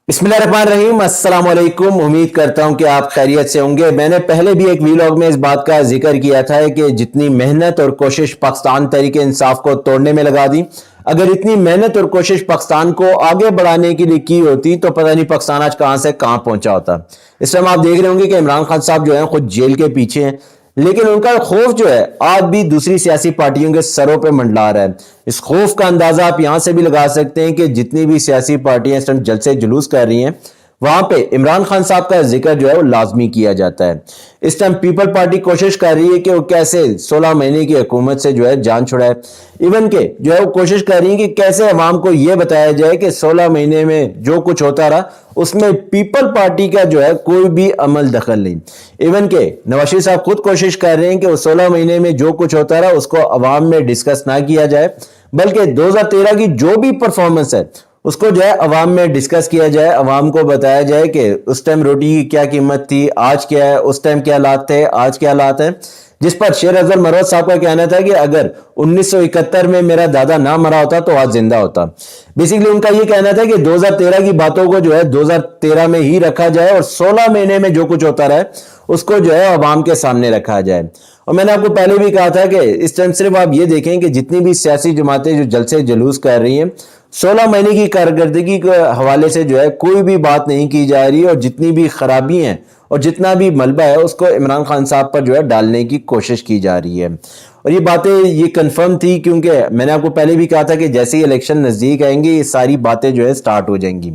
بسم اللہ الرحمن الرحیم، السلام علیکم۔ امید کرتا ہوں کہ آپ خیریت سے ہوں گے۔ میں نے پہلے بھی ایک ویلاگ میں اس بات کا ذکر کیا تھا کہ جتنی محنت اور کوشش پاکستان تحریک انصاف کو توڑنے میں لگا دی، اگر اتنی محنت اور کوشش پاکستان کو آگے بڑھانے کے لیے کی ہوتی تو پتہ نہیں پاکستان آج کہاں سے کہاں پہنچا ہوتا۔ اس ٹائم آپ دیکھ رہے ہوں گے کہ عمران خان صاحب جو ہیں خود جیل کے پیچھے ہیں، لیکن ان کا خوف جو ہے آج بھی دوسری سیاسی پارٹیوں کے سروں پہ منڈلا رہا ہے۔ اس خوف کا اندازہ آپ یہاں سے بھی لگا سکتے ہیں کہ جتنی بھی سیاسی پارٹیاں اس ٹائم جلسے جلوس کر رہی ہیں، وہاں پہ عمران خان صاحب کا ذکر جو ہے وہ لازمی کیا جاتا ہے۔ اس ٹائم پیپل پارٹی کوشش کر رہی ہے کہ وہ کیسے 16 مہینے کی حکومت سے جو ہے جان چھڑائے، ایون کہ جو ہے وہ کوشش کر رہی ہے کہ کیسے عوام کو یہ بتایا جائے کہ 16 مہینے میں جو کچھ ہوتا رہا اس میں پیپل پارٹی کا جو ہے کوئی بھی عمل دخل نہیں۔ ایون کہ نواز شریف صاحب خود کوشش کر رہے ہیں کہ وہ 16 مہینے میں جو کچھ ہوتا رہا اس کو عوام میں ڈسکس نہ کیا جائے، بلکہ 2013 کی جو بھی پرفارمنس ہے اس کو جو ہے عوام میں ڈسکس کیا جائے، عوام کو بتایا جائے کہ اس ٹائم روٹی کی کیا قیمت تھی، آج کیا ہے، اس ٹائم کیا حالات تھے، آج کیا حالات ہیں۔ جس پر شیر افضل مروت صاحب کا کہنا تھا کہ اگر 1971 میں میرا دادا نہ مرا ہوتا تو آج زندہ ہوتا۔ بیسیکلی ان کا یہ کہنا تھا کہ 2013 کی باتوں کو جو ہے 2013 میں ہی رکھا جائے اور 16 مہینے میں جو کچھ ہوتا رہے اس کو جو ہے عوام کے سامنے رکھا جائے۔ اور میں نے آپ کو پہلے بھی کہا تھا کہ اس ٹائم صرف آپ یہ دیکھیں کہ جتنی بھی سیاسی جماعتیں جو جلسے جلوس کر رہی ہیں، 16 مہینے کی کارکردگی کے حوالے سے جو ہے کوئی بھی بات نہیں کی جا رہی، اور جتنی بھی خرابی ہیں اور جتنا بھی ملبہ ہے اس کو عمران خان صاحب پر جو ہے ڈالنے کی کوشش کی جا رہی ہے۔ اور یہ باتیں یہ کنفرم تھی کیونکہ میں نے آپ کو پہلے بھی کہا تھا کہ جیسے ہی الیکشن نزدیک آئیں گے یہ ساری باتیں جو ہے سٹارٹ ہو جائیں گی۔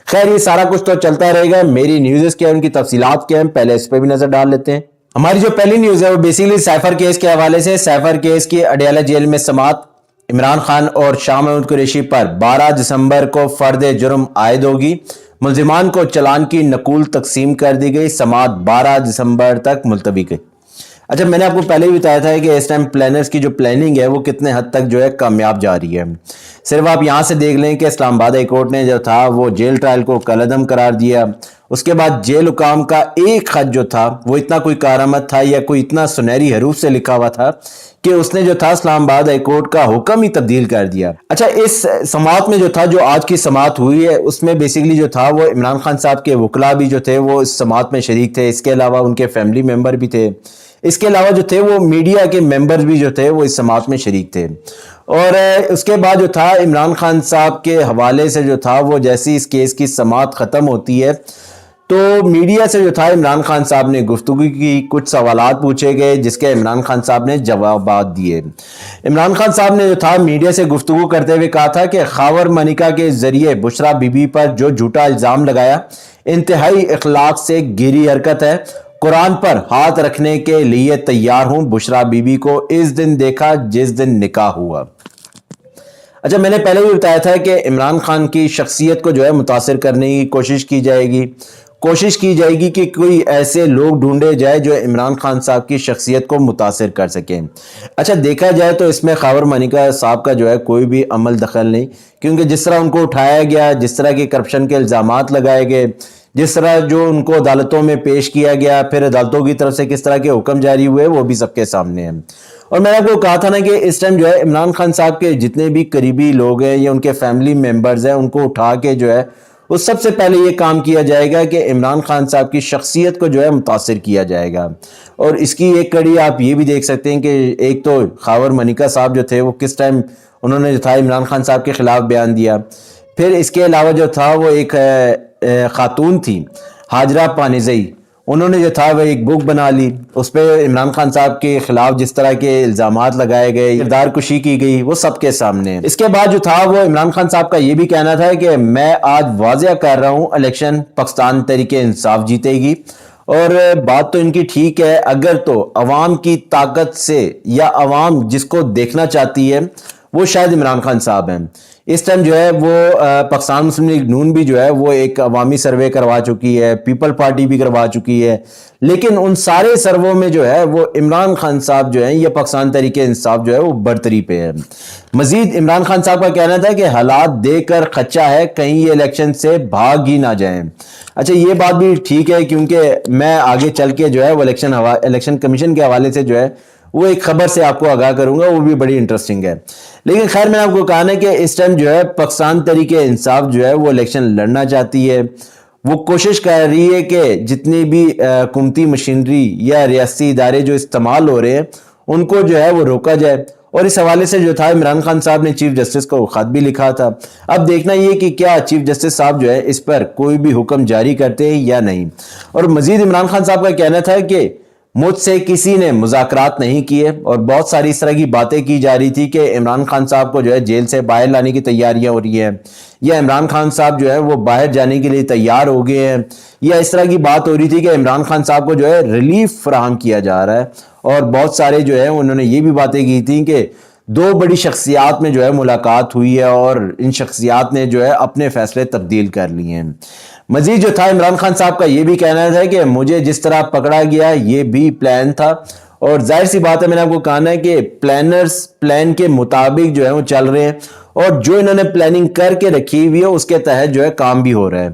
خیر یہ سارا کچھ تو چلتا رہے گا، میری نیوزز کیا ہیں، ان کی تفصیلات کیا ہیں، پہلے اس پہ بھی نظر ڈال لیتے ہیں۔ ہماری جو پہلی نیوز ہے وہ بیسیکلی سیفر کیس کے حوالے سے۔ سیفر کیس کی اڈیالہ جیل میں سماعت عمران خان اور شاہ محمود قریشی پر 12 دسمبر کو فرد جرم عائد ہوگی۔ ملزمان کو چلان کی نقول تقسیم کر دی گئی، سماعت 12 دسمبر تک ملتوی گئی۔ اچھا میں نے آپ کو پہلے بھی بتایا تھا کہ اس ٹائم پلانرز کی جو پلاننگ ہے وہ کتنے حد تک جو ہے کامیاب جا رہی ہے۔ صرف آپ یہاں سے دیکھ لیں کہ اسلام آباد ہائی کورٹ نے جو تھا وہ جیل ٹرائل کو کالعدم قرار دیا۔ اس کے بعد جیل حکام کا ایک خط جو تھا وہ اتنا کوئی کارآمد تھا یا کوئی اتنا سنہری حروف سے لکھا ہوا تھا کہ اس نے جو تھا اسلام آباد ہائی کورٹ کا حکم ہی تبدیل کر دیا۔ اچھا اس سماعت میں جو تھا، جو آج کی سماعت ہوئی ہے، اس میں بیسیکلی جو تھا وہ عمران خان صاحب کے وکلاء بھی جو تھے وہ اس سماعت میں شریک تھے، اس کے علاوہ ان کے فیملی ممبر بھی تھے، اس کے علاوہ جو تھے وہ میڈیا کے ممبرز بھی جو تھے وہ اس سماعت میں شریک تھے۔ اور اس کے بعد جو تھا عمران خان صاحب کے حوالے سے جو تھا وہ جیسی اس کیس کی سماعت ختم ہوتی ہے تو میڈیا سے جو تھا عمران خان صاحب نے گفتگو کی، کچھ سوالات پوچھے گئے جس کے عمران خان صاحب نے جوابات دیے۔ عمران خان صاحب نے جو تھا میڈیا سے گفتگو کرتے ہوئے کہا تھا کہ خاور منیکا کے ذریعے بشرا بی بی پر جو جھوٹا الزام لگایا انتہائی اخلاق سے گیری حرکت ہے۔ قرآن پر ہاتھ رکھنے کے لیے تیار ہوں، بشرا بی بی کو اس دن دیکھا جس دن نکاح ہوا۔ اچھا میں نے پہلے بھی بتایا تھا کہ عمران خان کی شخصیت کو جو ہے متاثر کرنے کی کوشش کی جائے گی کہ کوئی ایسے لوگ ڈھونڈے جائے جو عمران خان صاحب کی شخصیت کو متاثر کر سکیں۔ اچھا دیکھا جائے تو اس میں خاور منیکا صاحب کا جو ہے کوئی بھی عمل دخل نہیں، کیونکہ جس طرح ان کو اٹھایا گیا، جس طرح کے کرپشن کے الزامات لگائے گئے، جس طرح جو ان کو عدالتوں میں پیش کیا گیا، پھر عدالتوں کی طرف سے کس طرح کے حکم جاری ہوئے، وہ بھی سب کے سامنے ہیں۔ اور میں نے آپ کو کہا تھا نا کہ اس ٹائم جو ہے عمران خان صاحب کے جتنے بھی قریبی لوگ ہیں یا ان کے فیملی ممبرز ہیں ان کو اٹھا کے جو ہے وہ سب سے پہلے یہ کام کیا جائے گا کہ عمران خان صاحب کی شخصیت کو جو ہے متاثر کیا جائے گا۔ اور اس کی ایک کڑی آپ یہ بھی دیکھ سکتے ہیں کہ ایک تو خاور منیکا صاحب جو تھے وہ کس ٹائم انہوں نے جو تھا عمران خان صاحب کے خلاف بیان دیا۔ پھر اس کے علاوہ جو تھا وہ ایک خاتون تھی ہاجرہ پانیزئی، انہوں نے جو تھا وہ ایک بک بنا لی، اس پہ عمران خان صاحب کے خلاف جس طرح کے الزامات لگائے گئے، کردار کشی کی گئی، وہ سب کے سامنے۔ اس کے بعد جو تھا وہ عمران خان صاحب کا یہ بھی کہنا تھا کہ میں آج واضح کر رہا ہوں الیکشن پاکستان تحریک انصاف جیتے گی۔ اور بات تو ان کی ٹھیک ہے، اگر تو عوام کی طاقت سے یا عوام جس کو دیکھنا چاہتی ہے وہ شاید عمران خان صاحب ہیں۔ اس ٹائم جو ہے وہ پاکستان مسلم لیگ نون بھی جو ہے وہ ایک عوامی سروے کروا چکی ہے، پیپل پارٹی بھی کروا چکی ہے، لیکن ان سارے سرووں میں جو ہے وہ عمران خان صاحب جو ہیں یا پاکستان تحریک انصاف جو ہے وہ برتری پہ ہے۔ مزید عمران خان صاحب کا کہنا تھا کہ حالات دیکھ کر خدشہ ہے کہیں یہ الیکشن سے بھاگ ہی نہ جائیں۔ اچھا یہ بات بھی ٹھیک ہے، کیونکہ میں آگے چل کے جو ہے وہ الیکشن کمیشن کے حوالے سے جو ہے وہ ایک خبر سے آپ کو آگاہ کروں گا، وہ بھی بڑی انٹرسٹنگ ہے۔ لیکن خیر میں نے آپ کو کہا نا کہ اس ٹائم جو ہے پاکستان تحریک انصاف جو ہے وہ الیکشن لڑنا چاہتی ہے، وہ کوشش کر رہی ہے کہ جتنی بھی حکومتی مشینری یا ریاستی ادارے جو استعمال ہو رہے ہیں ان کو جو ہے وہ روکا جائے، اور اس حوالے سے جو تھا عمران خان صاحب نے چیف جسٹس کو خط بھی لکھا تھا۔ اب دیکھنا یہ کہ کیا چیف جسٹس صاحب جو ہے اس پر کوئی بھی حکم جاری کرتے ہیں یا نہیں۔ اور مزید عمران خان صاحب کا کہنا تھا کہ مجھ سے کسی نے مذاکرات نہیں کیے، اور بہت ساری اس طرح کی باتیں کی جا رہی تھی کہ عمران خان صاحب کو جو ہے جیل سے باہر لانے کی تیاریاں ہو رہی ہیں، یا عمران خان صاحب جو ہے وہ باہر جانے کے لیے تیار ہو گئے ہیں، یا اس طرح کی بات ہو رہی تھی کہ عمران خان صاحب کو جو ہے ریلیف فراہم کیا جا رہا ہے۔ اور بہت سارے جو ہے انہوں نے یہ بھی باتیں کی تھیں کہ دو بڑی شخصیات میں جو ہے ملاقات ہوئی ہے اور ان شخصیات نے جو ہے اپنے فیصلے تبدیل کر لیے ہیں۔ مزید جو تھا عمران خان صاحب کا یہ بھی کہنا تھا کہ مجھے جس طرح پکڑا گیا یہ بھی پلان تھا، اور ظاہر سی بات ہے میں نے آپ کو کہنا ہے کہ پلانرز پلان کے مطابق جو ہے وہ چل رہے ہیں، اور جو انہوں نے پلاننگ کر کے رکھی ہوئی ہے اس کے تحت جو ہے کام بھی ہو رہا ہے۔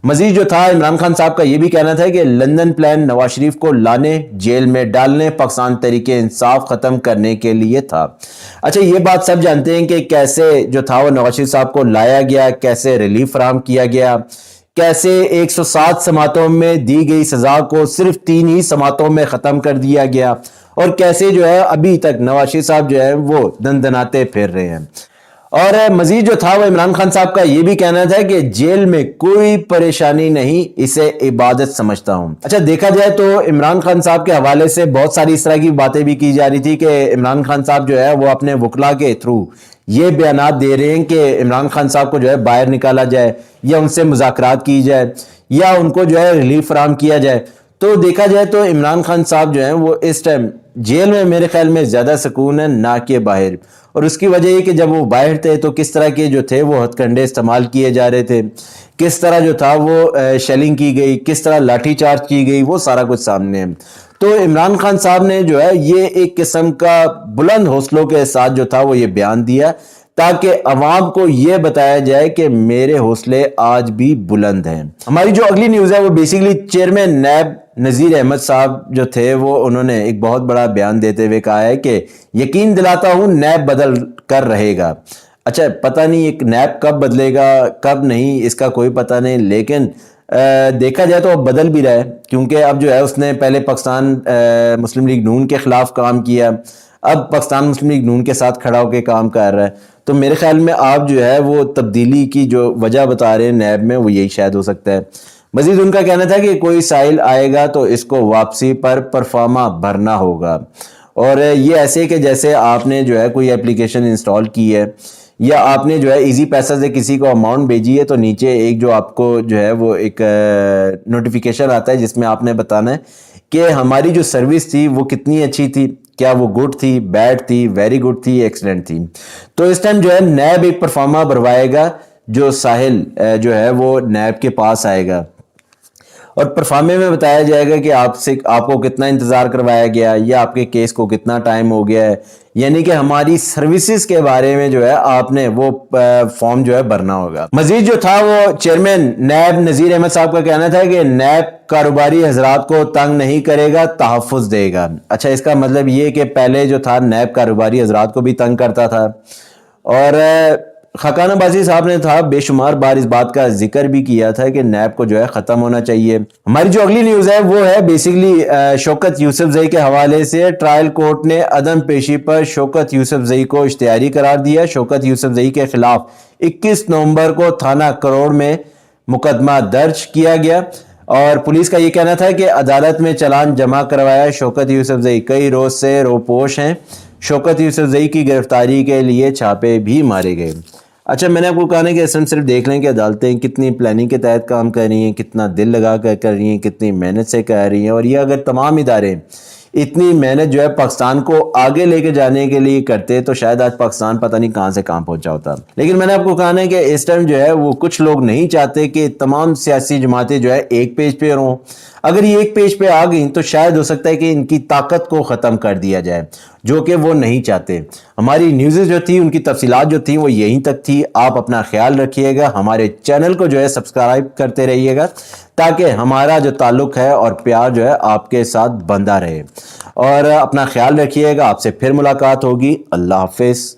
مزید جو تھا عمران خان صاحب کا یہ بھی کہنا تھا کہ لندن پلان نواز شریف کو لانے، جیل میں ڈالنے، پاکستان تحریک انصاف ختم کرنے کے لیے تھا۔ اچھا یہ بات سب جانتے ہیں کہ کیسے جو تھا وہ نواز شریف صاحب کو لایا گیا، کیسے ریلیف فراہم کیا گیا، کیسے 107 سماعتوں میں دی گئی سزا کو صرف 3 ہی سماعتوں میں ختم کر دیا گیا، اور کیسے جو ہے ابھی تک نواز شریف صاحب جو ہے وہ دندناتے پھر رہے ہیں۔ اور مزید جو تھا وہ عمران خان صاحب کا یہ بھی کہنا تھا کہ جیل میں کوئی پریشانی نہیں، اسے عبادت سمجھتا ہوں۔ اچھا دیکھا جائے تو عمران خان صاحب کے حوالے سے بہت ساری اس طرح کی باتیں بھی کی جا رہی تھی کہ عمران خان صاحب جو ہے وہ اپنے وکلا کے تھرو یہ بیانات دے رہے ہیں کہ عمران خان صاحب کو جو ہے باہر نکالا جائے، یا ان سے مذاکرات کی جائے، یا ان کو جو ہے ریلیف فراہم کیا جائے۔ تو دیکھا جائے تو عمران خان صاحب جو ہیں وہ اس ٹائم جیل میں میرے خیال میں زیادہ سکون ہے نہ کہ باہر، اور اس کی وجہ یہ کہ جب وہ باہر تھے تو کس طرح کے جو تھے وہ ہتھ کنڈے استعمال کیے جا رہے تھے، کس طرح جو تھا وہ شیلنگ کی گئی، کس طرح لاٹھی چارج کی گئی، وہ سارا کچھ سامنے ہے۔ تو عمران خان صاحب نے جو ہے یہ ایک قسم کا بلند حوصلوں کے ساتھ جو تھا وہ یہ بیان دیا تاکہ عوام کو یہ بتایا جائے کہ میرے حوصلے آج بھی بلند ہیں۔ ہماری جو اگلی نیوز ہے وہ بیسیکلی چیئرمین نیب نذیر احمد صاحب جو تھے وہ انہوں نے ایک بہت بڑا بیان دیتے ہوئے کہا ہے کہ یقین دلاتا ہوں نیب بدل کر رہے گا۔ اچھا پتہ نہیں ایک نیب کب بدلے گا کب نہیں اس کا کوئی پتہ نہیں، لیکن دیکھا جائے تو اب بدل بھی رہا ہے، کیونکہ اب جو ہے اس نے پہلے پاکستان مسلم لیگ نون کے خلاف کام کیا، اب پاکستان مسلم لیگ نون کے ساتھ کھڑا ہو کے کام کر رہا ہے۔ تو میرے خیال میں آپ جو ہے وہ تبدیلی کی جو وجہ بتا رہے ہیں نیب میں وہ یہی شاید ہو سکتا ہے۔ مزید ان کا کہنا تھا کہ کوئی سائل آئے گا تو اس کو واپسی پر پرفارما بھرنا ہوگا، اور یہ ایسے کہ جیسے آپ نے جو ہے کوئی اپلیکیشن انسٹال کی ہے، یا آپ نے جو ہے ایزی پیسہ سے کسی کو اماؤنٹ بھیجی ہے، تو نیچے ایک جو آپ کو جو ہے وہ ایک نوٹیفیکیشن آتا ہے جس میں آپ نے بتانا ہے کہ ہماری جو سروس تھی وہ کتنی اچھی تھی، کیا وہ گڈ تھی، بیڈ تھی، ویری گڈ تھی، ایکسلنٹ تھی۔ تو اس ٹائم جو ہے نیب ایک پرفارما بھروائے گا، جو ساحل جو ہے وہ نیب کے پاس آئے گا، اور پرفارمے میں بتایا جائے گا کہ آپ کو کتنا انتظار کروایا گیا، یا آپ کے کیس کو کتنا ٹائم ہو گیا ہے، یعنی کہ ہماری سروسز کے بارے میں جو ہے آپ نے وہ فارم جو ہے بھرنا ہوگا۔ مزید جو تھا وہ چیئرمین نیب نذیر احمد صاحب کا کہنا تھا کہ نیب کاروباری حضرات کو تنگ نہیں کرے گا، تحفظ دے گا۔ اچھا اس کا مطلب یہ کہ پہلے جو تھا نیب کاروباری حضرات کو بھی تنگ کرتا تھا، اور خاقان عباسی صاحب نے تھا بے شمار بار اس بات کا ذکر بھی کیا تھا کہ نیب کو جو ہے ختم ہونا چاہیے۔ ہماری جو اگلی نیوز ہے وہ ہے بیسیکلی شوکت یوسف زئی کے حوالے سے۔ ٹرائل کورٹ نے عدم پیشی پر شوکت یوسف زئی کو اشتہاری قرار دیا۔ شوکت یوسف زئی کے خلاف 21 نومبر کو تھانہ کروڑ میں مقدمہ درج کیا گیا، اور پولیس کا یہ کہنا تھا کہ عدالت میں چلان جمع کروایا شوکت یوسف زئی کئی روز سے روپوش ہیں۔ شوکت یوسف زئی کی گرفتاری کے لیے چھاپے بھی مارے گئے۔ اچھا میں نے آپ کو کہا کہ صرف دیکھ لیں کہ عدالتیں کتنی پلاننگ کے تحت کام کر رہی ہیں، کتنا دل لگا کر کر رہی ہیں، کتنی محنت سے کر رہی ہیں، اور یہ اگر تمام ادارے اتنی محنت جو ہے پاکستان کو آگے لے کے جانے کے لیے کرتے تو شاید آج پاکستان پتہ نہیں کہاں سے کہاں پہنچا ہوتا۔ لیکن میں نے آپ کو کہا کہ اس ٹائم جو ہے وہ کچھ لوگ نہیں چاہتے کہ تمام سیاسی جماعتیں جو ہے ایک پیج پہ رہوں۔ اگر یہ ایک پیج پہ آ گئیں تو شاید ہو سکتا ہے کہ ان کی طاقت کو ختم کر دیا جائے، جو کہ وہ نہیں چاہتے۔ ہماری نیوزز جو تھی ان کی تفصیلات جو تھیں وہ یہیں تک تھی۔ آپ اپنا خیال رکھیے گا، ہمارے چینل کو جو ہے سبسکرائب کرتے رہیے گا تاکہ ہمارا جو تعلق ہے اور پیار جو ہے آپ کے ساتھ بندہ رہے۔ اور اپنا خیال رکھیے گا. آپ سے پھر ملاقات ہوگی. اللہ حافظ.